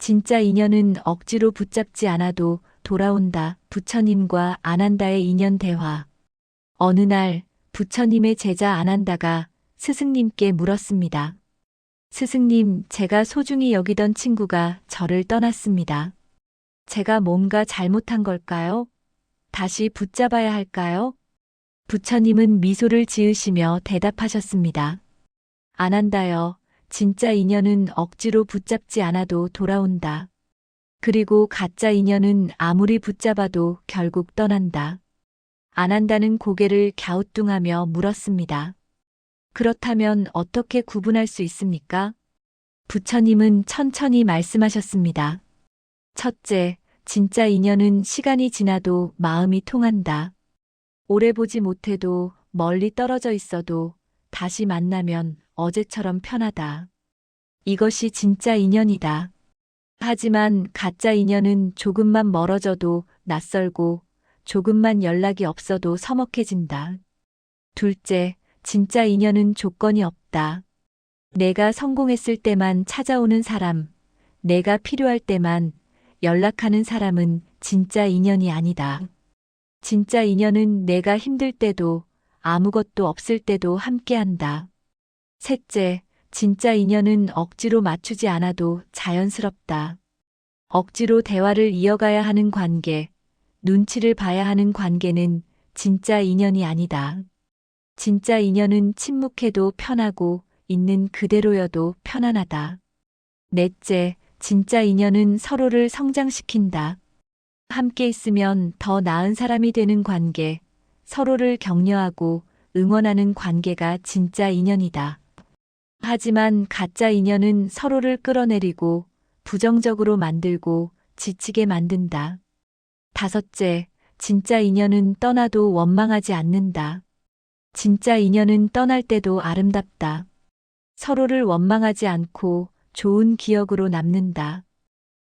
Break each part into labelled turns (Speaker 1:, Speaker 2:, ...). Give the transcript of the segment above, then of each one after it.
Speaker 1: 진짜 인연은 억지로 붙잡지 않아도 돌아온다. 부처님과 아난다의 인연 대화. 어느 날 부처님의 제자 아난다가 스승님께 물었습니다. 스승님, 제가 소중히 여기던 친구가 저를 떠났습니다. 제가 뭔가 잘못한 걸까요? 다시 붙잡아야 할까요? 부처님은 미소를 지으시며 대답하셨습니다. 아난다여, 진짜 인연은 억지로 붙잡지 않아도 돌아온다. 그리고 가짜 인연은 아무리 붙잡아도 결국 떠난다. 아난다는 고개를 갸우뚱하며 물었습니다. 그렇다면 어떻게 구분할 수 있습니까? 부처님은 천천히 말씀하셨습니다. 첫째, 진짜 인연은 시간이 지나도 마음이 통한다. 오래 보지 못해도 멀리 떨어져 있어도 다시 만나면 어제처럼 편하다. 이것이 진짜 인연이다. 하지만 가짜 인연은 조금만 멀어져도 낯설고 조금만 연락이 없어도 서먹해진다. 둘째, 진짜 인연은 조건이 없다. 내가 성공했을 때만 찾아오는 사람, 내가 필요할 때만 연락하는 사람은 진짜 인연이 아니다. 진짜 인연은 내가 힘들 때도 아무것도 없을 때도 함께한다. 셋째, 진짜 인연은 억지로 맞추지 않아도 자연스럽다. 억지로 대화를 이어가야 하는 관계, 눈치를 봐야 하는 관계는 진짜 인연이 아니다. 진짜 인연은 침묵해도 편하고 있는 그대로여도 편안하다. 넷째, 진짜 인연은 서로를 성장시킨다. 함께 있으면 더 나은 사람이 되는 관계, 서로를 격려하고 응원하는 관계가 진짜 인연이다. 하지만 가짜 인연은 서로를 끌어내리고 부정적으로 만들고 지치게 만든다. 다섯째, 진짜 인연은 떠나도 원망하지 않는다. 진짜 인연은 떠날 때도 아름답다. 서로를 원망하지 않고 좋은 기억으로 남는다.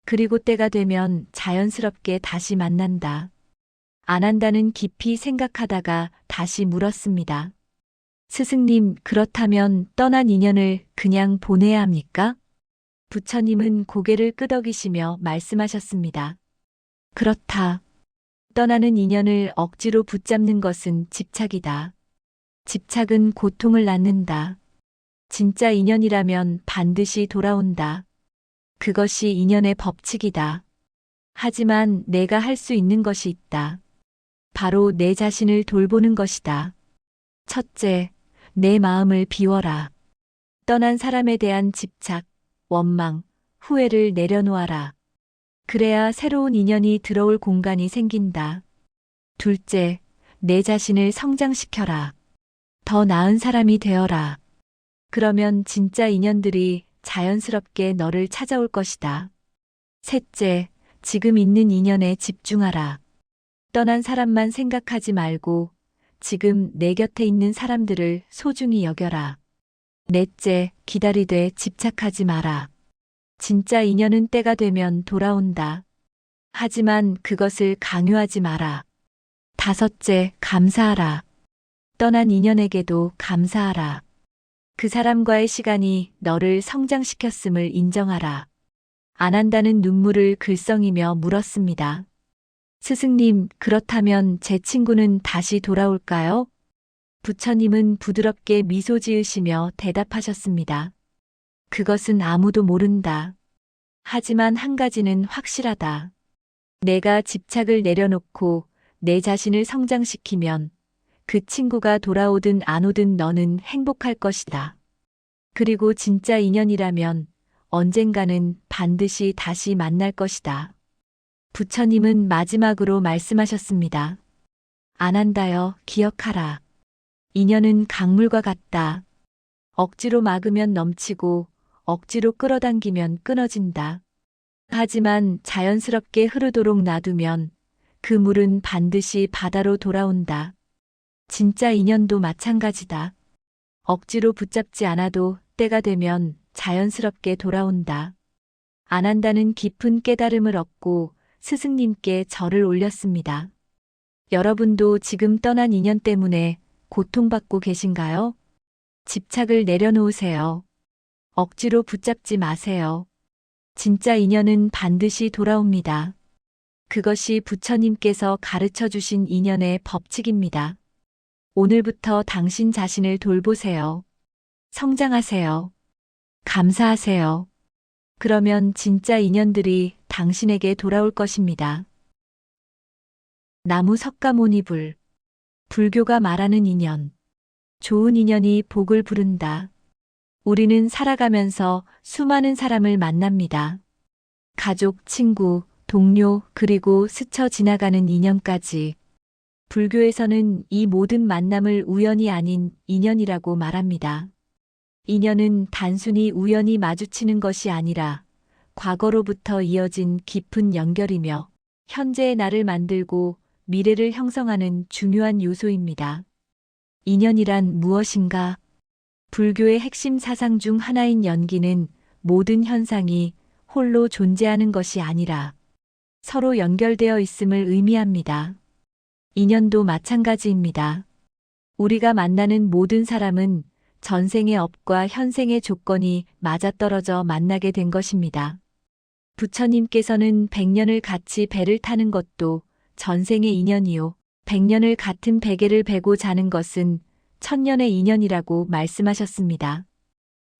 Speaker 1: 그리고 때가 되면 자연스럽게 다시 만난다. 아난다는 깊이 생각하다가 다시 물었습니다. 스승님, 그렇다면 떠난 인연을 그냥 보내야 합니까? 부처님은 고개를 끄덕이시며 말씀하셨습니다. 그렇다. 떠나는 인연을 억지로 붙잡는 것은 집착이다. 집착은 고통을 낳는다. 진짜 인연이라면 반드시 돌아온다. 그것이 인연의 법칙이다. 하지만 내가 할 수 있는 것이 있다. 바로 내 자신을 돌보는 것이다. 첫째, 내 마음을 비워라. 떠난 사람에 대한 집착, 원망, 후회를 내려놓아라. 그래야 새로운 인연이 들어올 공간이 생긴다. 둘째, 내 자신을 성장시켜라. 더 나은 사람이 되어라. 그러면 진짜 인연들이 자연스럽게 너를 찾아올 것이다. 셋째, 지금 있는 인연에 집중하라. 떠난 사람만 생각하지 말고 지금 내 곁에 있는 사람들을 소중히 여겨라. 넷째, 기다리되 집착하지 마라. 진짜 인연은 때가 되면 돌아온다. 하지만 그것을 강요하지 마라. 다섯째, 감사하라. 떠난 인연에게도 감사하라. 그 사람과의 시간이 너를 성장시켰음을 인정하라. 아난다는 눈물을 글썽이며 물었습니다. 스승님, 그렇다면 제 친구는 다시 돌아올까요? 부처님은 부드럽게 미소 지으시며 대답하셨습니다. 그것은 아무도 모른다. 하지만 한 가지는 확실하다. 내가 집착을 내려놓고 내 자신을 성장시키면 그 친구가 돌아오든 안 오든 너는 행복할 것이다. 그리고 진짜 인연이라면 언젠가는 반드시 다시 만날 것이다. 부처님은 마지막으로 말씀하셨습니다. 아난다여, 기억하라. 인연은 강물과 같다. 억지로 막으면 넘치고 억지로 끌어당기면 끊어진다. 하지만 자연스럽게 흐르도록 놔두면 그 물은 반드시 바다로 돌아온다. 진짜 인연도 마찬가지다. 억지로 붙잡지 않아도 때가 되면 자연스럽게 돌아온다. 아난다는 깊은 깨달음을 얻고 스승님께 절을 올렸습니다. 여러분도 지금 떠난 인연 때문에 고통받고 계신가요? 집착을 내려놓으세요. 억지로 붙잡지 마세요. 진짜 인연은 반드시 돌아옵니다. 그것이 부처님께서 가르쳐 주신 인연의 법칙입니다. 오늘부터 당신 자신을 돌보세요. 성장하세요. 감사하세요. 그러면 진짜 인연들이 당신에게 돌아올 것입니다. 나무 석가모니불. 불교가 말하는 인연. 좋은 인연이 복을 부른다. 우리는 살아가면서 수많은 사람을 만납니다. 가족, 친구, 동료, 그리고 스쳐 지나가는 인연까지. 불교에서는 이 모든 만남을 우연이 아닌 인연이라고 말합니다. 인연은 단순히 우연히 마주치는 것이 아니라 과거로부터 이어진 깊은 연결이며 현재의 나를 만들고 미래를 형성하는 중요한 요소입니다. 인연이란 무엇인가? 불교의 핵심 사상 중 하나인 연기는 모든 현상이 홀로 존재하는 것이 아니라 서로 연결되어 있음을 의미합니다. 인연도 마찬가지입니다. 우리가 만나는 모든 사람은 전생의 업과 현생의 조건이 맞아떨어져 만나게 된 것입니다. 부처님께서는 100년을 같이 배를 타는 것도 전생의 인연이요. 100년을 같은 베개를 베고 자는 것은 천년의 인연이라고 말씀하셨습니다.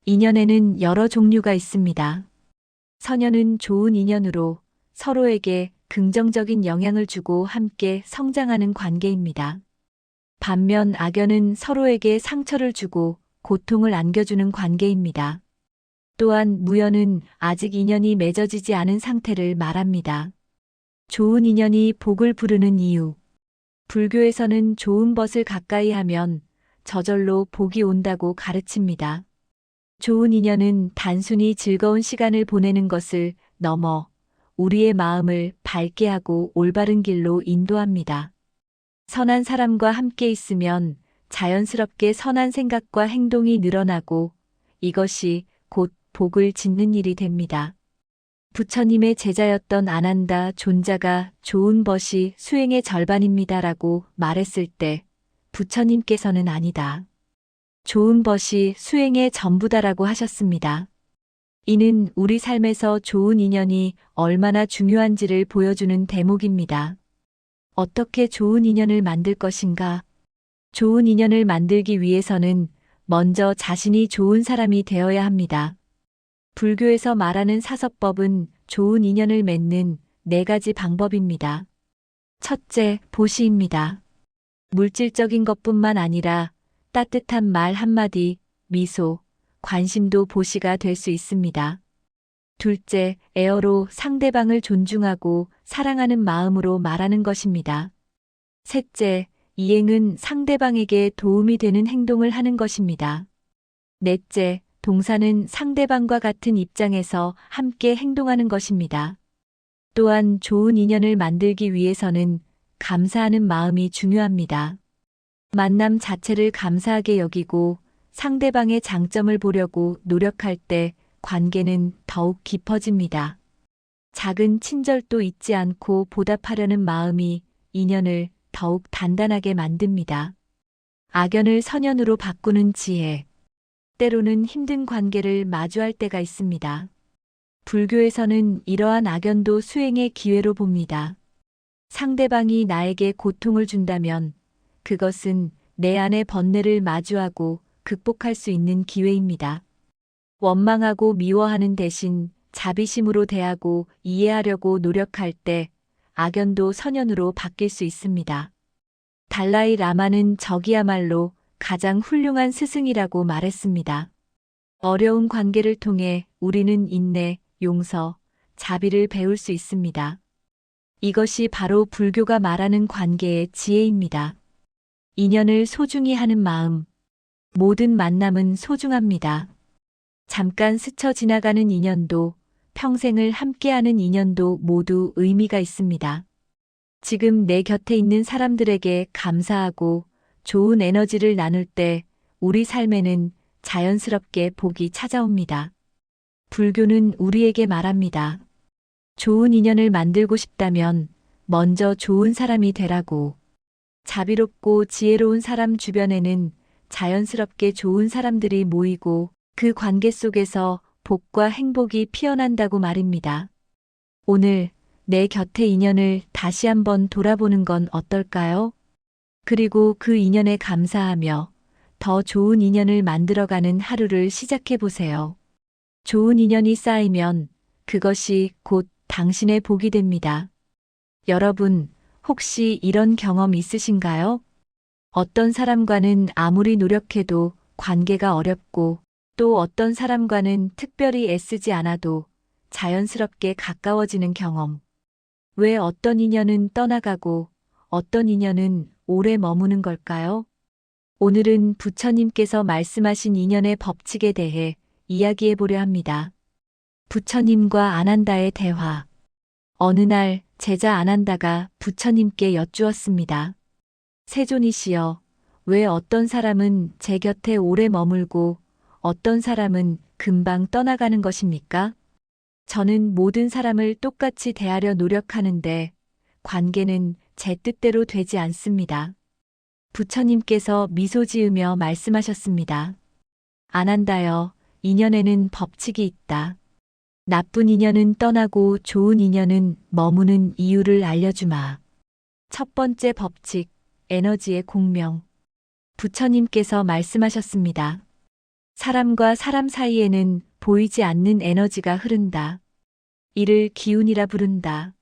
Speaker 1: 인연에는 여러 종류가 있습니다. 선연은 좋은 인연으로 서로에게 긍정적인 영향을 주고 함께 성장하는 관계입니다. 반면 악연은 서로에게 상처를 주고 고통을 안겨주는 관계입니다. 또한 무연은 아직 인연이 맺어지지 않은 상태를 말합니다. 좋은 인연이 복을 부르는 이유. 불교에서는 좋은 벗을 가까이 하면 저절로 복이 온다고 가르칩니다. 좋은 인연은 단순히 즐거운 시간을 보내는 것을 넘어 우리의 마음을 밝게 하고 올바른 길로 인도합니다. 선한 사람과 함께 있으면 자연스럽게 선한 생각과 행동이 늘어나고 이것이 곧 복을 짓는 일이 됩니다. 부처님의 제자였던 아난다 존자가 좋은 벗이 수행의 절반입니다라고 말했을 때 부처님께서는 아니다. 좋은 벗이 수행의 전부다라고 하셨습니다. 이는 우리 삶에서 좋은 인연이 얼마나 중요한지를 보여주는 대목입니다. 어떻게 좋은 인연을 만들 것인가? 좋은 인연을 만들기 위해서는 먼저 자신이 좋은 사람이 되어야 합니다. 불교에서 말하는 사서법은 좋은 인연을 맺는 4가지 방법입니다. 첫째, 보시입니다. 물질적인 것뿐만 아니라 따뜻한 말 한마디, 미소, 관심도 보시가 될 수 있습니다. 둘째, 에어로 상대방을 존중하고 사랑하는 마음으로 말하는 것입니다. 셋째, 이행은 상대방에게 도움이 되는 행동을 하는 것입니다. 넷째, 동사는 상대방과 같은 입장에서 함께 행동하는 것입니다. 또한 좋은 인연을 만들기 위해서는 감사하는 마음이 중요합니다. 만남 자체를 감사하게 여기고 상대방의 장점을 보려고 노력할 때 관계는 더욱 깊어집니다. 작은 친절도 잊지 않고 보답하려는 마음이 인연을 더욱 단단하게 만듭니다. 악연을 선연으로 바꾸는 지혜. 때로는 힘든 관계를 마주할 때가 있습니다. 불교에서는 이러한 악연도 수행의 기회로 봅니다. 상대방이 나에게 고통을 준다면 그것은 내 안의 번뇌를 마주하고 극복할 수 있는 기회입니다. 원망하고 미워하는 대신 자비심으로 대하고 이해하려고 노력할 때 악연도 선연으로 바뀔 수 있습니다. 달라이 라마는 저기야말로 가장 훌륭한 스승이라고 말했습니다. 어려운 관계를 통해 우리는 인내, 용서, 자비를 배울 수 있습니다. 이것이 바로 불교가 말하는 관계의 지혜입니다. 인연을 소중히 하는 마음. 모든 만남은 소중합니다. 잠깐 스쳐 지나가는 인연도, 평생을 함께하는 인연도 모두 의미가 있습니다. 지금 내 곁에 있는 사람들에게 감사하고 좋은 에너지를 나눌 때 우리 삶에는 자연스럽게 복이 찾아옵니다. 불교는 우리에게 말합니다. 좋은 인연을 만들고 싶다면 먼저 좋은 사람이 되라고. 자비롭고 지혜로운 사람 주변에는 자연스럽게 좋은 사람들이 모이고 그 관계 속에서 복과 행복이 피어난다고 말입니다. 오늘 내 곁의 인연을 다시 한번 돌아보는 건 어떨까요? 그리고 그 인연에 감사하며 더 좋은 인연을 만들어가는 하루를 시작해 보세요. 좋은 인연이 쌓이면 그것이 곧 당신의 복이 됩니다. 여러분, 혹시 이런 경험 있으신가요? 어떤 사람과는 아무리 노력해도 관계가 어렵고 또 어떤 사람과는 특별히 애쓰지 않아도 자연스럽게 가까워지는 경험. 왜 어떤 인연은 떠나가고 어떤 인연은 오래 머무는 걸까요? 오늘은 부처님께서 말씀하신 인연의 법칙에 대해 이야기해 보려 합니다. 부처님과 아난다의 대화. 어느 날 제자 아난다가 부처님께 여쭈었습니다. 세존이시여, 왜 어떤 사람은 제 곁에 오래 머물고 어떤 사람은 금방 떠나가는 것입니까? 저는 모든 사람을 똑같이 대하려 노력하는데 관계는 제 뜻대로 되지 않습니다. 부처님께서 미소 지으며 말씀하셨습니다. 아난다여, 인연에는 법칙이 있다. 나쁜 인연은 떠나고 좋은 인연은 머무는 이유를 알려주마. 첫 번째 법칙, 에너지의 공명. 부처님께서 말씀하셨습니다. 사람과 사람 사이에는 보이지 않는 에너지가 흐른다. 이를 기운이라 부른다.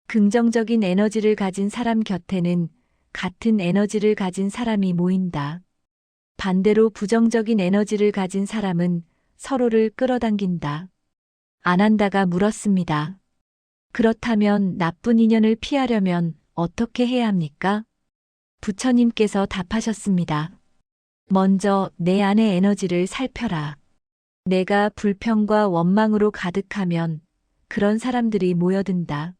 Speaker 1: 긍정적인 에너지를 가진 사람 곁에는 같은 에너지를 가진 사람이 모인다. 반대로 부정적인 에너지를 가진 사람은 서로를 끌어당긴다. 아난다가 물었습니다. 그렇다면 나쁜 인연을 피하려면 어떻게 해야 합니까? 부처님께서 답하셨습니다. 먼저 내 안의 에너지를 살펴라. 내가 불평과 원망으로 가득하면 그런 사람들이 모여든다.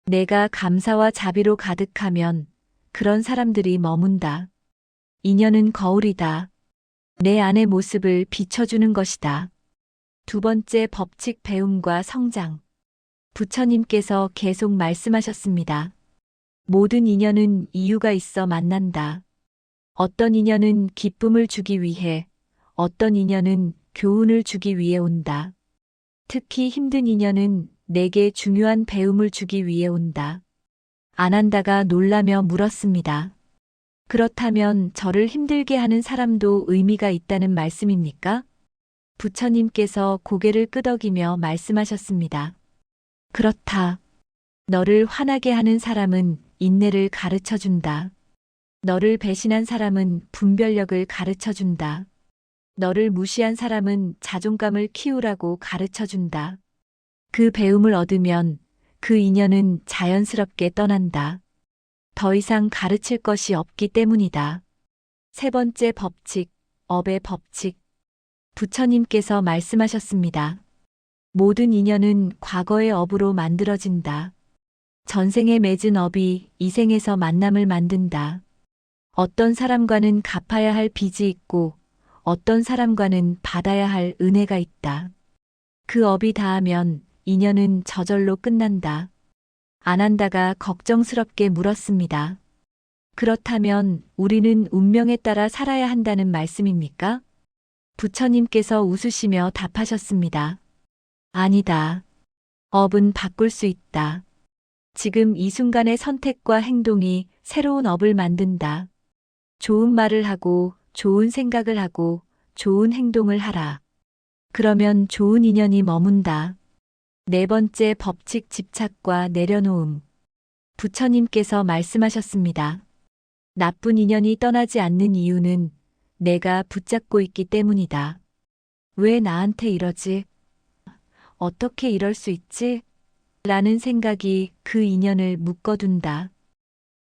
Speaker 1: 내가 감사와 자비로 가득하면 그런 사람들이 머문다. 인연은 거울이다. 내 안의 모습을 비춰주는 것이다. 두 번째 법칙 배움과 성장. 부처님께서 계속 말씀하셨습니다. 모든 인연은 이유가 있어 만난다. 어떤 인연은 기쁨을 주기 위해, 어떤 인연은 교훈을 주기 위해 온다. 특히 힘든 인연은 내게 중요한 배움을 주기 위해 온다. 아난다가 놀라며 물었습니다. 그렇다면 저를 힘들게 하는 사람도 의미가 있다는 말씀입니까? 부처님께서 고개를 끄덕이며 말씀하셨습니다. 그렇다. 너를 화나게 하는 사람은 인내를 가르쳐 준다. 너를 배신한 사람은 분별력을 가르쳐 준다. 너를 무시한 사람은 자존감을 키우라고 가르쳐 준다. 그 배움을 얻으면 그 인연은 자연스럽게 떠난다. 더 이상 가르칠 것이 없기 때문이다. 세 번째 법칙, 업의 법칙. 부처님께서 말씀하셨습니다. 모든 인연은 과거의 업으로 만들어진다. 전생에 맺은 업이 이 생에서 만남을 만든다. 어떤 사람과는 갚아야 할 빚이 있고 어떤 사람과는 받아야 할 은혜가 있다. 그 업이 닿으면 인연은 저절로 끝난다. 아난다가 걱정스럽게 물었습니다. 그렇다면 우리는 운명에 따라 살아야 한다는 말씀입니까? 부처님께서 웃으시며 답하셨습니다. 아니다. 업은 바꿀 수 있다. 지금 이 순간의 선택과 행동이 새로운 업을 만든다. 좋은 말을 하고 좋은 생각을 하고 좋은 행동을 하라. 그러면 좋은 인연이 머문다. 네 번째 법칙 집착과 내려놓음. 부처님께서 말씀하셨습니다. 나쁜 인연이 떠나지 않는 이유는 내가 붙잡고 있기 때문이다. 왜 나한테 이러지? 어떻게 이럴 수 있지? 라는 생각이 그 인연을 묶어둔다.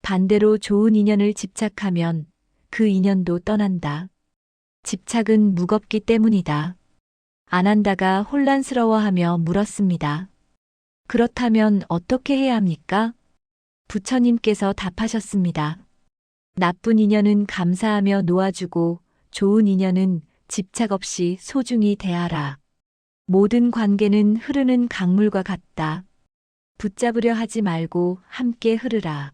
Speaker 1: 반대로 좋은 인연을 집착하면 그 인연도 떠난다. 집착은 무겁기 때문이다. 아난다가 혼란스러워하며 물었습니다. 그렇다면 어떻게 해야 합니까? 부처님께서 답하셨습니다. 나쁜 인연은 감사하며 놓아주고 좋은 인연은 집착 없이 소중히 대하라. 모든 관계는 흐르는 강물과 같다. 붙잡으려 하지 말고 함께 흐르라.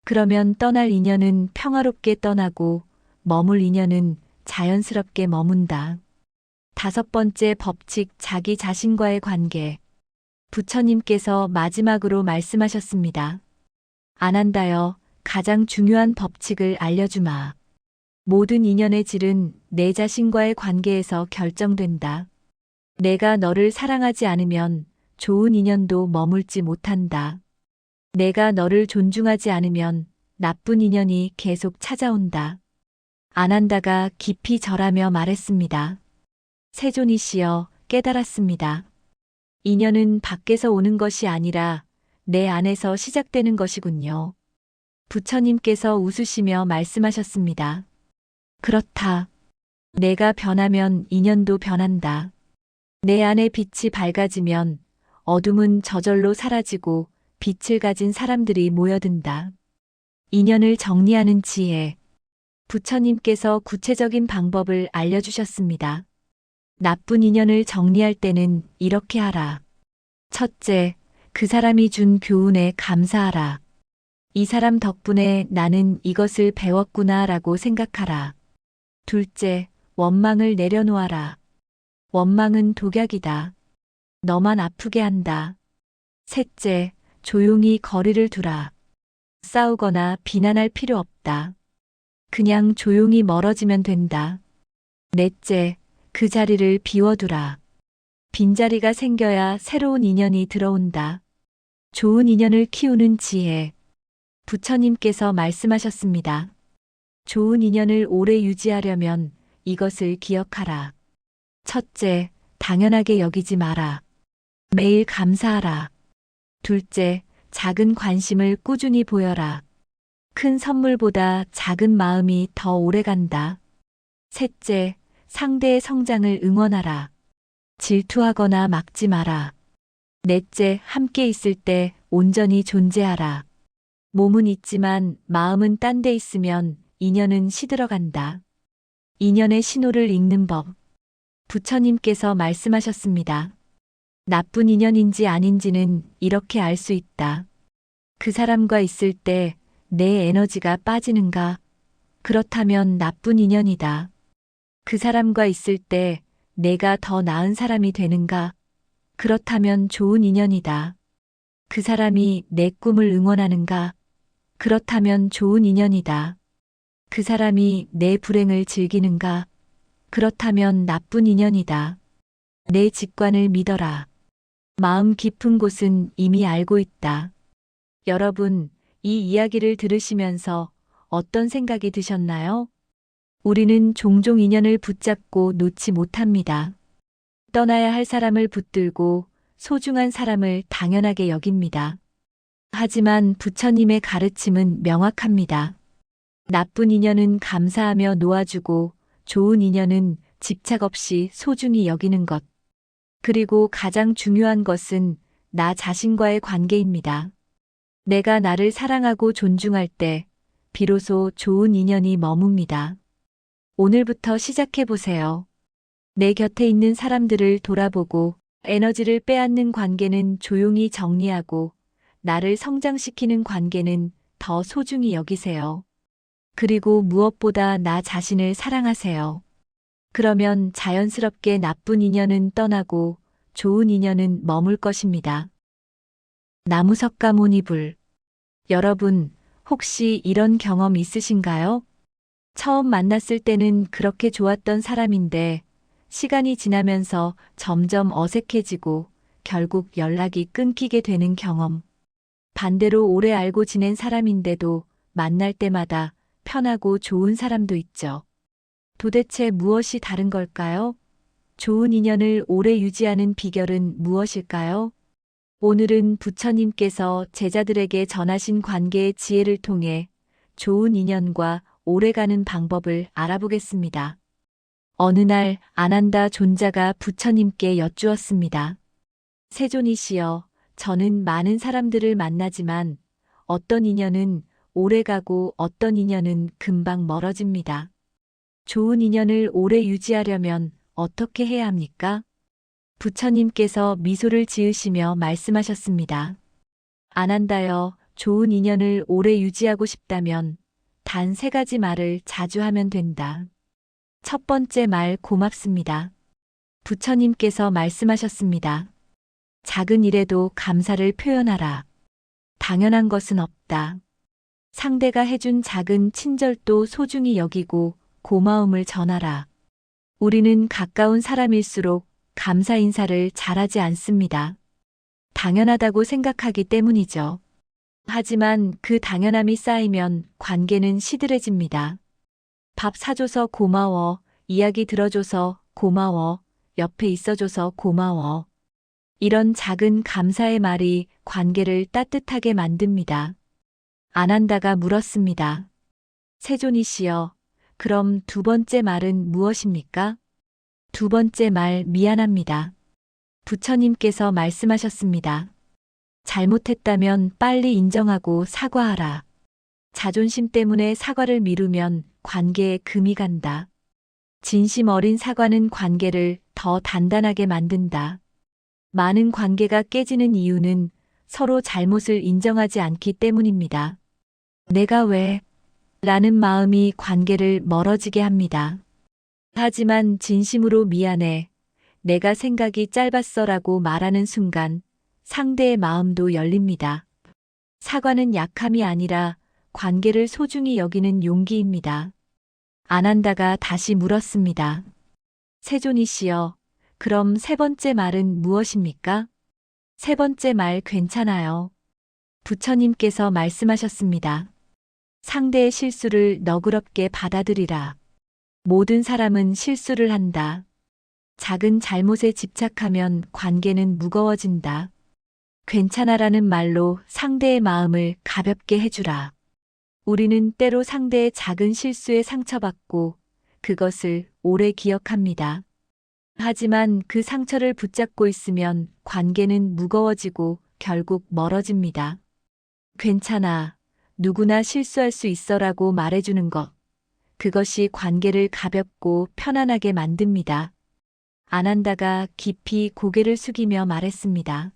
Speaker 1: 그러면 떠날 인연은 평화롭게 떠나고 머물 인연은 자연스럽게 머문다. 5번째 법칙, 자기 자신과의 관계. 부처님께서 마지막으로 말씀하셨습니다. 안한다여, 가장 중요한 법칙을 알려주마. 모든 인연의 질은 내 자신과의 관계에서 결정된다. 내가 너를 사랑하지 않으면 좋은 인연도 머물지 못한다. 내가 너를 존중하지 않으면 나쁜 인연이 계속 찾아온다. 안한다가 깊이 절하며 말했습니다. 세존이시여, 깨달았습니다. 인연은 밖에서 오는 것이 아니라 내 안에서 시작되는 것이군요. 부처님께서 웃으시며 말씀하셨습니다. 그렇다. 내가 변하면 인연도 변한다. 내 안의 빛이 밝아지면 어둠은 저절로 사라지고 빛을 가진 사람들이 모여든다. 인연을 정리하는 지혜. 부처님께서 구체적인 방법을 알려주셨습니다. 나쁜 인연을 정리할 때는 이렇게 하라. 첫째, 그 사람이 준 교훈에 감사하라. 이 사람 덕분에 나는 이것을 배웠구나 라고 생각하라. 둘째, 원망을 내려놓아라. 원망은 독약이다. 너만 아프게 한다. 셋째, 조용히 거리를 두라. 싸우거나 비난할 필요 없다. 그냥 조용히 멀어지면 된다. 넷째, 그 자리를 비워두라. 빈자리가 생겨야 새로운 인연이 들어온다. 좋은 인연을 키우는 지혜. 부처님께서 말씀하셨습니다. 좋은 인연을 오래 유지하려면 이것을 기억하라. 첫째, 당연하게 여기지 마라. 매일 감사하라. 둘째, 작은 관심을 꾸준히 보여라. 큰 선물보다 작은 마음이 더 오래 간다. 셋째, 상대의 성장을 응원하라. 질투하거나 막지 마라. 넷째, 함께 있을 때 온전히 존재하라. 몸은 있지만 마음은 딴 데 있으면 인연은 시들어간다. 인연의 신호를 읽는 법. 부처님께서 말씀하셨습니다. 나쁜 인연인지 아닌지는 이렇게 알 수 있다. 그 사람과 있을 때 내 에너지가 빠지는가? 그렇다면 나쁜 인연이다. 그 사람과 있을 때 내가 더 나은 사람이 되는가? 그렇다면 좋은 인연이다. 그 사람이 내 꿈을 응원하는가? 그렇다면 좋은 인연이다. 그 사람이 내 불행을 즐기는가? 그렇다면 나쁜 인연이다. 내 직관을 믿어라. 마음 깊은 곳은 이미 알고 있다. 여러분, 이 이야기를 들으시면서 어떤 생각이 드셨나요? 우리는 종종 인연을 붙잡고 놓지 못합니다. 떠나야 할 사람을 붙들고 소중한 사람을 당연하게 여깁니다. 하지만 부처님의 가르침은 명확합니다. 나쁜 인연은 감사하며 놓아주고 좋은 인연은 집착 없이 소중히 여기는 것. 그리고 가장 중요한 것은 나 자신과의 관계입니다. 내가 나를 사랑하고 존중할 때 비로소 좋은 인연이 머뭅니다. 오늘부터 시작해보세요. 내 곁에 있는 사람들을 돌아보고 에너지를 빼앗는 관계는 조용히 정리하고 나를 성장시키는 관계는 더 소중히 여기세요. 그리고 무엇보다 나 자신을 사랑하세요. 그러면 자연스럽게 나쁜 인연은 떠나고 좋은 인연은 머물 것입니다. 나무석가모니불. 여러분, 혹시 이런 경험 있으신가요? 처음 만났을 때는 그렇게 좋았던 사람인데 시간이 지나면서 점점 어색해지고 결국 연락이 끊기게 되는 경험. 반대로 오래 알고 지낸 사람인데도 만날 때마다 편하고 좋은 사람도 있죠. 도대체 무엇이 다른 걸까요? 좋은 인연을 오래 유지하는 비결은 무엇일까요? 오늘은 부처님께서 제자들에게 전하신 관계의 지혜를 통해 좋은 인연과 오래가는 방법을 알아보겠습니다. 어느 날 아난다 존자가 부처님께 여쭈었습니다. 세존이시여, 저는 많은 사람들을 만나지만 어떤 인연은 오래가고 어떤 인연은 금방 멀어집니다. 좋은 인연을 오래 유지하려면 어떻게 해야 합니까? 부처님께서 미소를 지으시며 말씀하셨습니다. 아난다여, 좋은 인연을 오래 유지하고 싶다면 단 3가지 말을 자주 하면 된다. 첫 번째 말, 고맙습니다. 부처님께서 말씀하셨습니다. 작은 일에도 감사를 표현하라. 당연한 것은 없다. 상대가 해준 작은 친절도 소중히 여기고 고마움을 전하라. 우리는 가까운 사람일수록 감사 인사를 잘하지 않습니다. 당연하다고 생각하기 때문이죠. 하지만 그 당연함이 쌓이면 관계는 시들해집니다. 밥 사줘서 고마워, 이야기 들어줘서 고마워, 옆에 있어줘서 고마워. 이런 작은 감사의 말이 관계를 따뜻하게 만듭니다. 아난다가 물었습니다. 세존이 씨여, 그럼 두 번째 말은 무엇입니까? 두 번째 말 미안합니다. 부처님께서 말씀하셨습니다. 잘못했다면 빨리 인정하고 사과하라. 자존심 때문에 사과를 미루면 관계에 금이 간다. 진심 어린 사과는 관계를 더 단단하게 만든다. 많은 관계가 깨지는 이유는 서로 잘못을 인정하지 않기 때문입니다. 내가 왜? 라는 마음이 관계를 멀어지게 합니다. 하지만 진심으로 미안해. 내가 생각이 짧았어라고 말하는 순간 상대의 마음도 열립니다. 사과는 약함이 아니라 관계를 소중히 여기는 용기입니다. 아난다가 다시 물었습니다. 세존이 씨여, 그럼 세 번째 말은 무엇입니까? 세 번째 말 괜찮아요. 부처님께서 말씀하셨습니다. 상대의 실수를 너그럽게 받아들이라. 모든 사람은 실수를 한다. 작은 잘못에 집착하면 관계는 무거워진다. 괜찮아라는 말로 상대의 마음을 가볍게 해주라. 우리는 때로 상대의 작은 실수에 상처받고 그것을 오래 기억합니다. 하지만 그 상처를 붙잡고 있으면 관계는 무거워지고 결국 멀어집니다. 괜찮아. 누구나 실수할 수 있어라고 말해주는 것. 그것이 관계를 가볍고 편안하게 만듭니다. 아난다가 깊이 고개를 숙이며 말했습니다.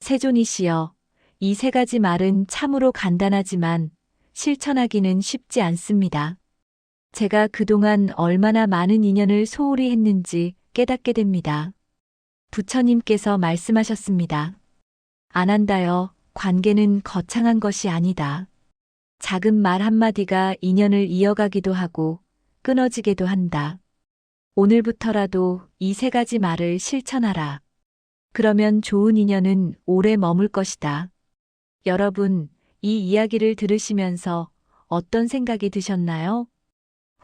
Speaker 1: 세존이 씨여, 이 세 가지 말은 참으로 간단하지만 실천하기는 쉽지 않습니다. 제가 그동안 얼마나 많은 인연을 소홀히 했는지 깨닫게 됩니다. 부처님께서 말씀하셨습니다. 아난다여, 관계는 거창한 것이 아니다. 작은 말 한마디가 인연을 이어가기도 하고 끊어지기도 한다. 오늘부터라도 이 세 가지 말을 실천하라. 그러면 좋은 인연은 오래 머물 것이다. 여러분, 이 이야기를 들으시면서 어떤 생각이 드셨나요?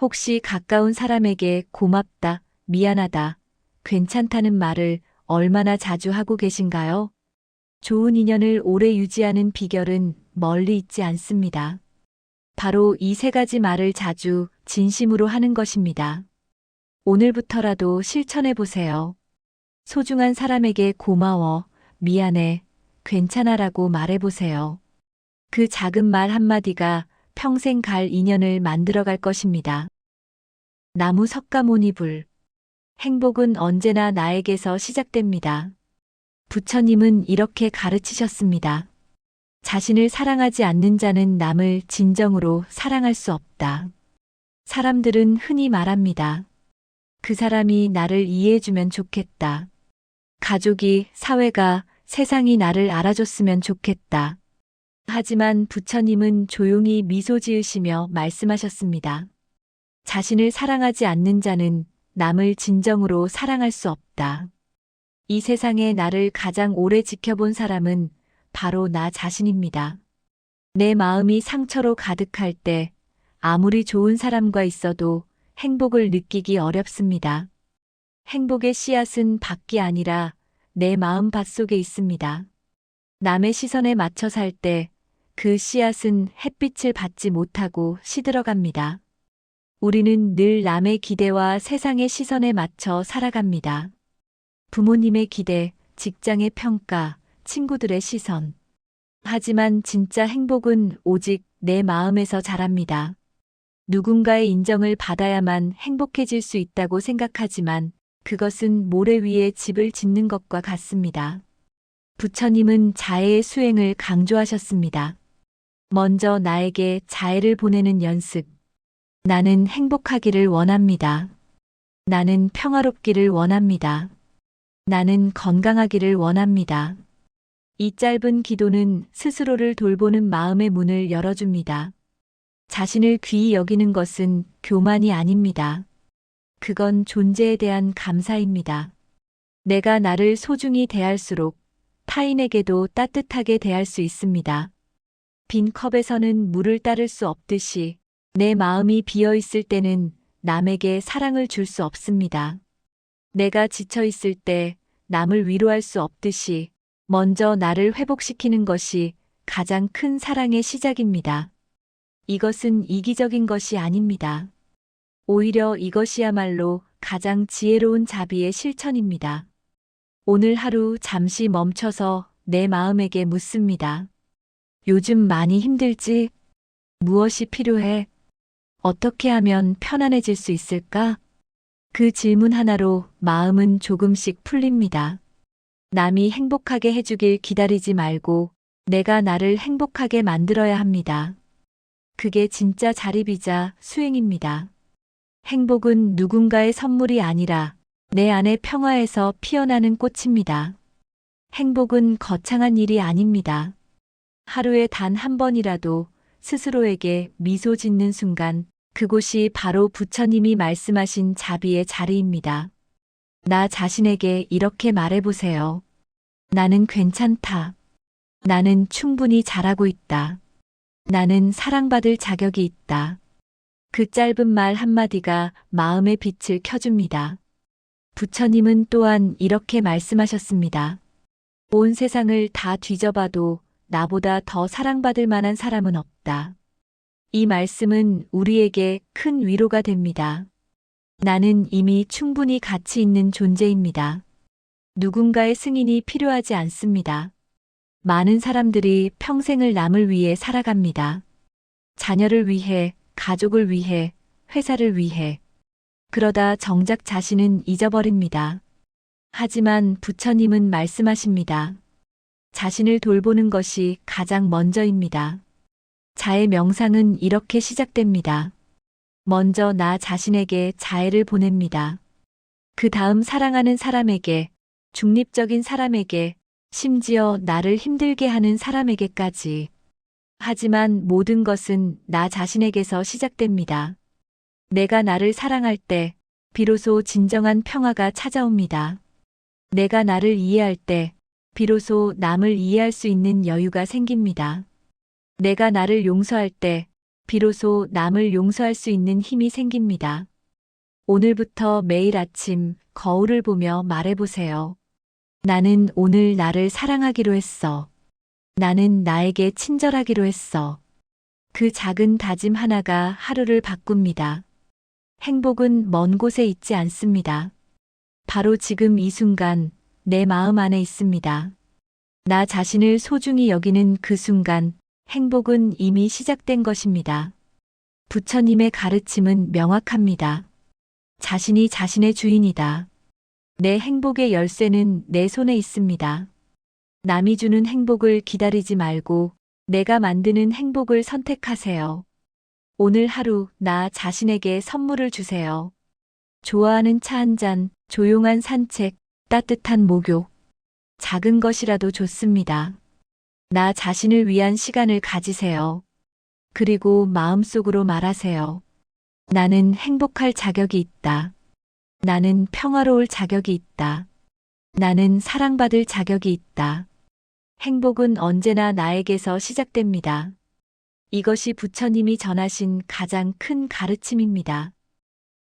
Speaker 1: 혹시 가까운 사람에게 고맙다, 미안하다, 괜찮다는 말을 얼마나 자주 하고 계신가요? 좋은 인연을 오래 유지하는 비결은 멀리 있지 않습니다. 바로 이 세 가지 말을 자주 진심으로 하는 것입니다. 오늘부터라도 실천해 보세요. 소중한 사람에게 고마워, 미안해, 괜찮아라고 말해보세요. 그 작은 말 한마디가 평생 갈 인연을 만들어갈 것입니다. 나무 석가모니불. 행복은 언제나 나에게서 시작됩니다. 부처님은 이렇게 가르치셨습니다. 자신을 사랑하지 않는 자는 남을 진정으로 사랑할 수 없다. 사람들은 흔히 말합니다. 그 사람이 나를 이해해주면 좋겠다. 가족이, 사회가, 세상이 나를 알아줬으면 좋겠다. 하지만 부처님은 조용히 미소 지으시며 말씀하셨습니다. 자신을 사랑하지 않는 자는 남을 진정으로 사랑할 수 없다. 이 세상에 나를 가장 오래 지켜본 사람은 바로 나 자신입니다. 내 마음이 상처로 가득할 때 아무리 좋은 사람과 있어도 행복을 느끼기 어렵습니다. 행복의 씨앗은 밖이 아니라 내 마음 밭 속에 있습니다. 남의 시선에 맞춰 살 때 그 씨앗은 햇빛을 받지 못하고 시들어갑니다. 우리는 늘 남의 기대와 세상의 시선에 맞춰 살아갑니다. 부모님의 기대, 직장의 평가, 친구들의 시선. 하지만 진짜 행복은 오직 내 마음에서 자랍니다. 누군가의 인정을 받아야만 행복해질 수 있다고 생각하지만 그것은 모래 위에 집을 짓는 것과 같습니다. 부처님은 자애의 수행을 강조하셨습니다. 먼저 나에게 자애를 보내는 연습. 나는 행복하기를 원합니다. 나는 평화롭기를 원합니다. 나는 건강하기를 원합니다. 이 짧은 기도는 스스로를 돌보는 마음의 문을 열어줍니다. 자신을 귀히 여기는 것은 교만이 아닙니다. 그건 존재에 대한 감사입니다. 내가 나를 소중히 대할수록 타인에게도 따뜻하게 대할 수 있습니다. 빈 컵에서는 물을 따를 수 없듯이 내 마음이 비어 있을 때는 남에게 사랑을 줄 수 없습니다. 내가 지쳐 있을 때 남을 위로할 수 없듯이 먼저 나를 회복시키는 것이 가장 큰 사랑의 시작입니다. 이것은 이기적인 것이 아닙니다. 오히려 이것이야말로 가장 지혜로운 자비의 실천입니다. 오늘 하루 잠시 멈춰서 내 마음에게 묻습니다. 요즘 많이 힘들지? 무엇이 필요해? 어떻게 하면 편안해질 수 있을까? 그 질문 하나로 마음은 조금씩 풀립니다. 남이 행복하게 해주길 기다리지 말고 내가 나를 행복하게 만들어야 합니다. 그게 진짜 자립이자 수행입니다. 행복은 누군가의 선물이 아니라 내 안의 평화에서 피어나는 꽃입니다. 행복은 거창한 일이 아닙니다. 하루에 단 한 번이라도 스스로에게 미소 짓는 순간 그곳이 바로 부처님이 말씀하신 자비의 자리입니다. 나 자신에게 이렇게 말해보세요. 나는 괜찮다. 나는 충분히 잘하고 있다. 나는 사랑받을 자격이 있다. 그 짧은 말 한마디가 마음의 빛을 켜줍니다. 부처님은 또한 이렇게 말씀하셨습니다. 온 세상을 다 뒤져봐도 나보다 더 사랑받을 만한 사람은 없다. 이 말씀은 우리에게 큰 위로가 됩니다. 나는 이미 충분히 가치 있는 존재입니다. 누군가의 승인이 필요하지 않습니다. 많은 사람들이 평생을 남을 위해 살아갑니다. 자녀를 위해, 가족을 위해, 회사를 위해. 그러다 정작 자신은 잊어버립니다. 하지만 부처님은 말씀하십니다. 자신을 돌보는 것이 가장 먼저입니다. 자애 명상은 이렇게 시작됩니다. 먼저 나 자신에게 자애를 보냅니다. 그 다음 사랑하는 사람에게, 중립적인 사람에게, 심지어 나를 힘들게 하는 사람에게까지. 하지만 모든 것은 나 자신에게서 시작됩니다. 내가 나를 사랑할 때 비로소 진정한 평화가 찾아옵니다. 내가 나를 이해할 때 비로소 남을 이해할 수 있는 여유가 생깁니다. 내가 나를 용서할 때 비로소 남을 용서할 수 있는 힘이 생깁니다. 오늘부터 매일 아침 거울을 보며 말해보세요. 나는 오늘 나를 사랑하기로 했어. 나는 나에게 친절하기로 했어. 그 작은 다짐 하나가 하루를 바꿉니다. 행복은 먼 곳에 있지 않습니다. 바로 지금 이 순간 내 마음 안에 있습니다. 나 자신을 소중히 여기는 그 순간 행복은 이미 시작된 것입니다. 부처님의 가르침은 명확합니다. 자신이 자신의 주인이다. 내 행복의 열쇠는 내 손에 있습니다. 남이 주는 행복을 기다리지 말고 내가 만드는 행복을 선택하세요. 오늘 하루 나 자신에게 선물을 주세요. 좋아하는 차 한 잔, 조용한 산책, 따뜻한 목욕. 작은 것이라도 좋습니다. 나 자신을 위한 시간을 가지세요. 그리고 마음속으로 말하세요. 나는 행복할 자격이 있다. 나는 평화로울 자격이 있다. 나는 사랑받을 자격이 있다. 행복은 언제나 나에게서 시작됩니다. 이것이 부처님이 전하신 가장 큰 가르침입니다.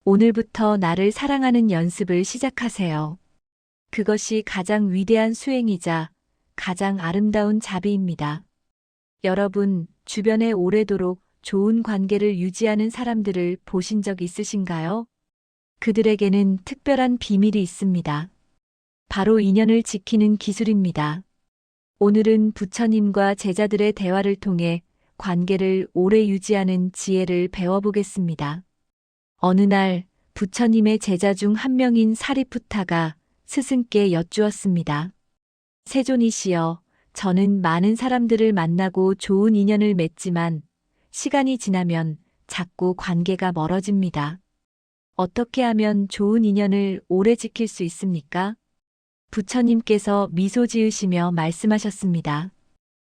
Speaker 1: 오늘부터 나를 사랑하는 연습을 시작하세요. 그것이 가장 위대한 수행이자 가장 아름다운 자비입니다. 여러분, 주변에 오래도록 좋은 관계를 유지하는 사람들을 보신 적 있으신가요? 그들에게는 특별한 비밀이 있습니다. 바로 인연을 지키는 기술입니다. 오늘은 부처님과 제자들의 대화를 통해 관계를 오래 유지하는 지혜를 배워보겠습니다. 어느 날 부처님의 제자 중 한 명인 사리푸타가 스승께 여쭈었습니다. 세존이시여, 저는 많은 사람들을 만나고 좋은 인연을 맺지만 시간이 지나면 자꾸 관계가 멀어집니다. 어떻게 하면 좋은 인연을 오래 지킬 수 있습니까? 부처님께서 미소 지으시며 말씀하셨습니다.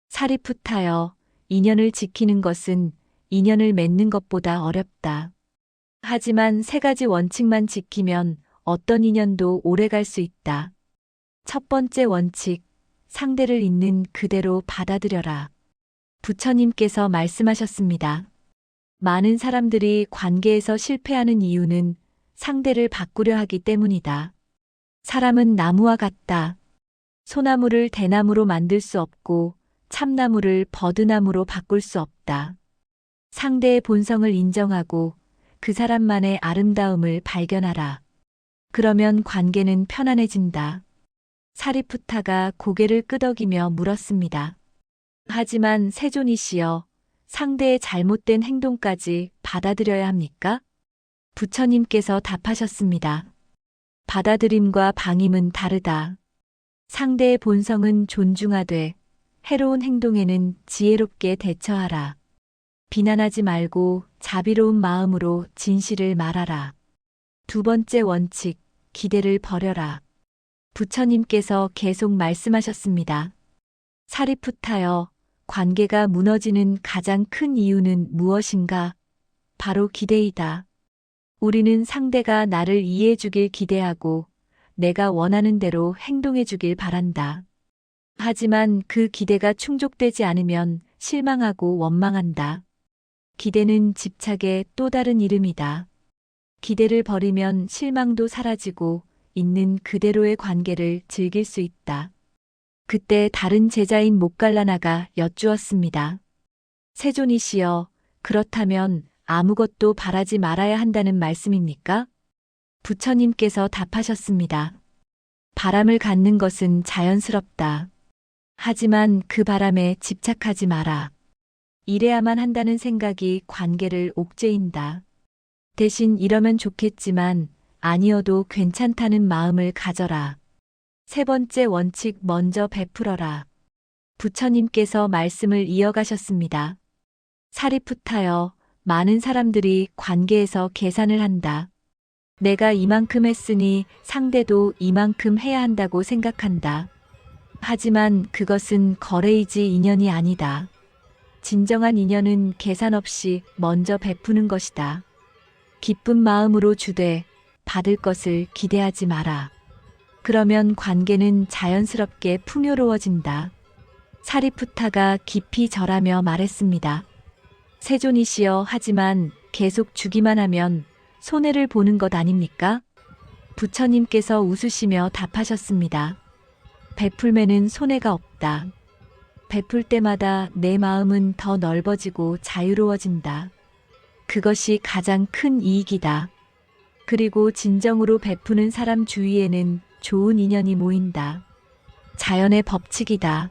Speaker 1: 사리푸타여, 인연을 지키는 것은 인연을 맺는 것보다 어렵다. 하지만 세 가지 원칙만 지키면 어떤 인연도 오래 갈 수 있다. 첫 번째 원칙, 상대를 있는 그대로 받아들여라. 부처님께서 말씀하셨습니다. 많은 사람들이 관계에서 실패하는 이유는 상대를 바꾸려 하기 때문이다. 사람은 나무와 같다. 소나무를 대나무로 만들 수 없고 참나무를 버드나무로 바꿀 수 없다. 상대의 본성을 인정하고 그 사람만의 아름다움을 발견하라. 그러면 관계는 편안해진다. 사리푸타가 고개를 끄덕이며 물었습니다. 하지만 세존이시여, 상대의 잘못된 행동까지 받아들여야 합니까? 부처님께서 답하셨습니다. 받아들임과 방임은 다르다. 상대의 본성은 존중하되 해로운 행동에는 지혜롭게 대처하라. 비난하지 말고 자비로운 마음으로 진실을 말하라. 두 번째 원칙, 기대를 버려라. 부처님께서 계속 말씀하셨습니다. 사리푸타여, 관계가 무너지는 가장 큰 이유는 무엇인가? 바로 기대이다. 우리는 상대가 나를 이해해 주길 기대하고 내가 원하는 대로 행동해 주길 바란다. 하지만 그 기대가 충족되지 않으면 실망하고 원망한다. 기대는 집착의 또 다른 이름이다. 기대를 버리면 실망도 사라지고 있는 그대로의 관계를 즐길 수 있다. 그때 다른 제자인 모갈라나가 여쭈었습니다. 세존이시여, 그렇다면 아무것도 바라지 말아야 한다는 말씀입니까? 부처님께서 답하셨습니다. 바람을 갖는 것은 자연스럽다. 하지만 그 바람에 집착하지 마라. 이래야만 한다는 생각이 관계를 옥죄인다. 대신 이러면 좋겠지만 아니어도 괜찮다는 마음을 가져라. 세 번째 원칙, 먼저 베풀어라. 부처님께서 말씀을 이어가셨습니다. 사리푸타여, 많은 사람들이 관계에서 계산을 한다. 내가 이만큼 했으니 상대도 이만큼 해야 한다고 생각한다. 하지만 그것은 거래이지 인연이 아니다. 진정한 인연은 계산 없이 먼저 베푸는 것이다. 기쁜 마음으로 주되 받을 것을 기대하지 마라. 그러면 관계는 자연스럽게 풍요로워진다. 사리푸타가 깊이 절하며 말했습니다. 세존이시여, 하지만 계속 주기만 하면 손해를 보는 것 아닙니까? 부처님께서 웃으시며 답하셨습니다. 베풀매는 손해가 없다. 베풀 때마다 내 마음은 더 넓어지고 자유로워진다. 그것이 가장 큰 이익이다. 그리고 진정으로 베푸는 사람 주위에는 좋은 인연이 모인다. 자연의 법칙이다.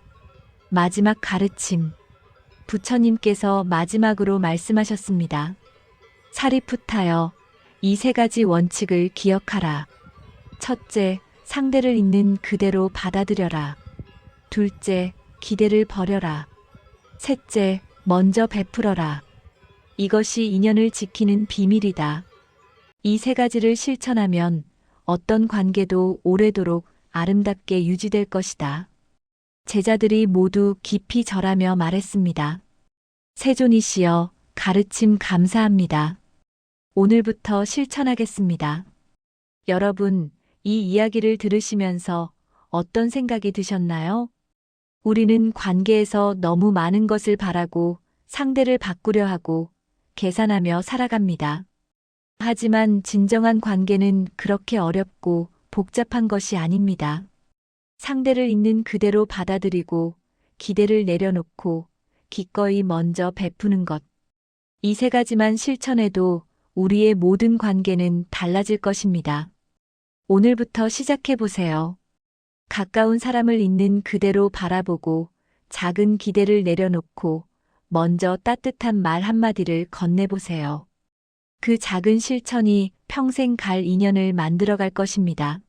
Speaker 1: 마지막 가르침. 부처님께서 마지막으로 말씀하셨습니다. 사리푸타여, 이 세 가지 원칙을 기억하라. 첫째, 상대를 있는 그대로 받아들여라. 둘째, 기대를 버려라. 셋째, 먼저 베풀어라. 이것이 인연을 지키는 비밀이다. 이 세 가지를 실천하면 어떤 관계도 오래도록 아름답게 유지될 것이다. 제자들이 모두 깊이 절하며 말했습니다. 세존이시여, 가르침 감사합니다. 오늘부터 실천하겠습니다. 여러분, 이 이야기를 들으시면서 어떤 생각이 드셨나요? 우리는 관계에서 너무 많은 것을 바라고 상대를 바꾸려 하고 계산하며 살아갑니다. 하지만 진정한 관계는 그렇게 어렵고 복잡한 것이 아닙니다. 상대를 있는 그대로 받아들이고 기대를 내려놓고 기꺼이 먼저 베푸는 것. 이 세 가지만 실천해도 우리의 모든 관계는 달라질 것입니다. 오늘부터 시작해 보세요. 가까운 사람을 있는 그대로 바라보고 작은 기대를 내려놓고 먼저 따뜻한 말 한마디를 건네보세요. 그 작은 실천이 평생 갈 인연을 만들어갈 것입니다.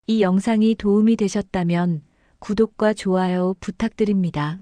Speaker 1: 이 영상이 도움이 되셨다면 구독과 좋아요 부탁드립니다.